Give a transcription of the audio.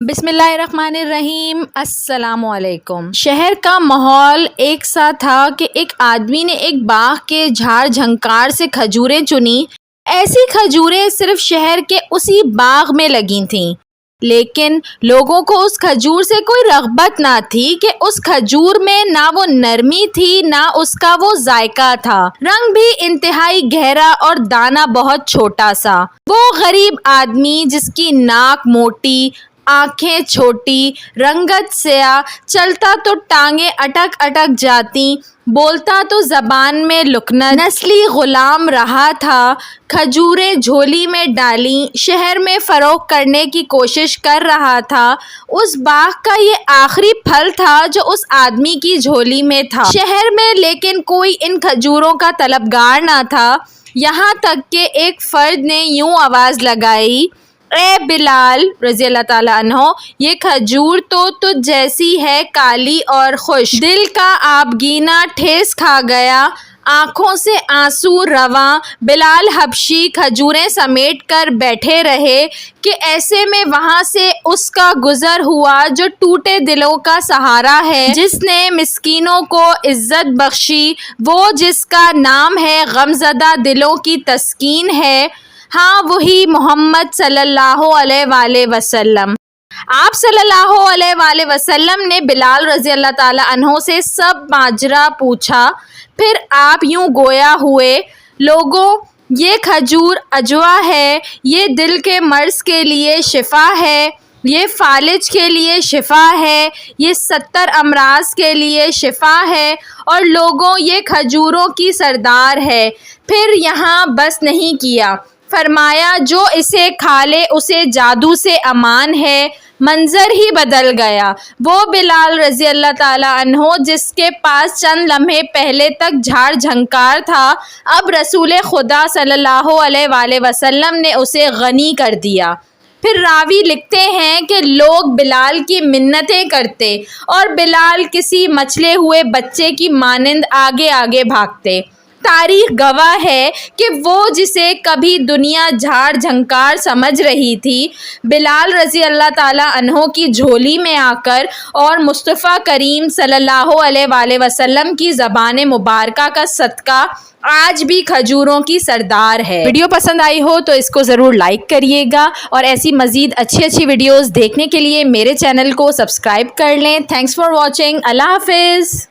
بسم اللہ الرحمن الرحیم۔ السلام علیکم۔ شہر کا ماحول ایک سا تھا کہ ایک آدمی نے ایک باغ کے جھاڑ جھنکار سے کھجوریں چنی۔ ایسی کھجوریں صرف شہر کے اسی باغ میں لگی تھیں، لیکن لوگوں کو اس کھجور سے کوئی رغبت نہ تھی کہ اس کھجور میں نہ وہ نرمی تھی نہ اس کا وہ ذائقہ تھا۔ رنگ بھی انتہائی گہرا اور دانہ بہت چھوٹا سا۔ وہ غریب آدمی جس کی ناک موٹی، آنکھیں چھوٹی، رنگت سیاہ، چلتا تو ٹانگیں اٹک اٹک جاتی، بولتا تو زبان میں لکنت، نسلی غلام رہا تھا، کھجوریں جھولی میں ڈالیں، شہر میں فروخت کرنے کی کوشش کر رہا تھا۔ اس باغ کا یہ آخری پھل تھا جو اس آدمی کی جھولی میں تھا۔ شہر میں لیکن کوئی ان کھجوروں کا طلبگار نہ تھا، یہاں تک کہ ایک فرد نے یوں آواز لگائی، اے بلال رضی اللہ تعالیٰ عنہ، یہ کھجور تو تجھ جیسی ہے کالی اور خشک۔ دل کا آبگینہ ٹھیس کھا گیا، آنکھوں سے آنسو رواں۔ بلال حبشی کھجوریں سمیٹ کر بیٹھے رہے کہ ایسے میں وہاں سے اس کا گزر ہوا جو ٹوٹے دلوں کا سہارا ہے، جس نے مسکینوں کو عزت بخشی، وہ جس کا نام ہے غمزدہ دلوں کی تسکین ہے، ہاں وہی محمد صلی اللہ علیہ وآلہ وسلم۔ آپ صلی اللہ علیہ وآلہ وسلم نے بلال رضی اللہ تعالیٰ عنہ سے سب ماجرا پوچھا، پھر آپ یوں گویا ہوئے، لوگوں یہ کھجور اجوا ہے، یہ دل کے مرض کے لیے شفا ہے، یہ فالج کے لیے شفا ہے، یہ 70 امراض کے لیے شفا ہے، اور لوگوں یہ کھجوروں کی سردار ہے۔ پھر یہاں بس نہیں کیا، فرمایا جو اسے کھا لے اسے جادو سے امان ہے۔ منظر ہی بدل گیا۔ وہ بلال رضی اللہ تعالیٰ عنہ جس کے پاس چند لمحے پہلے تک جھاڑ جھنکار تھا، اب رسول خدا صلی اللہ علیہ وآلہ وسلم نے اسے غنی کر دیا۔ پھر راوی لکھتے ہیں کہ لوگ بلال کی منتیں کرتے اور بلال کسی مچلے ہوئے بچے کی مانند آگے آگے بھاگتے۔ تاریخ گواہ ہے کہ وہ جسے کبھی دنیا جھاڑ جھنکار سمجھ رہی تھی، بلال رضی اللہ تعالیٰ عنہ کی جھولی میں آ کر اور مصطفیٰ کریم صلی اللہ علیہ وآلہ وسلم کی زبان مبارکہ کا صدقہ آج بھی کھجوروں کی سردار ہے۔ ویڈیو پسند آئی ہو تو اس کو ضرور لائک کریے گا، اور ایسی مزید اچھی ویڈیوز دیکھنے کے لیے میرے چینل کو سبسکرائب کر لیں۔ Thanks for watching. اللہ حافظ۔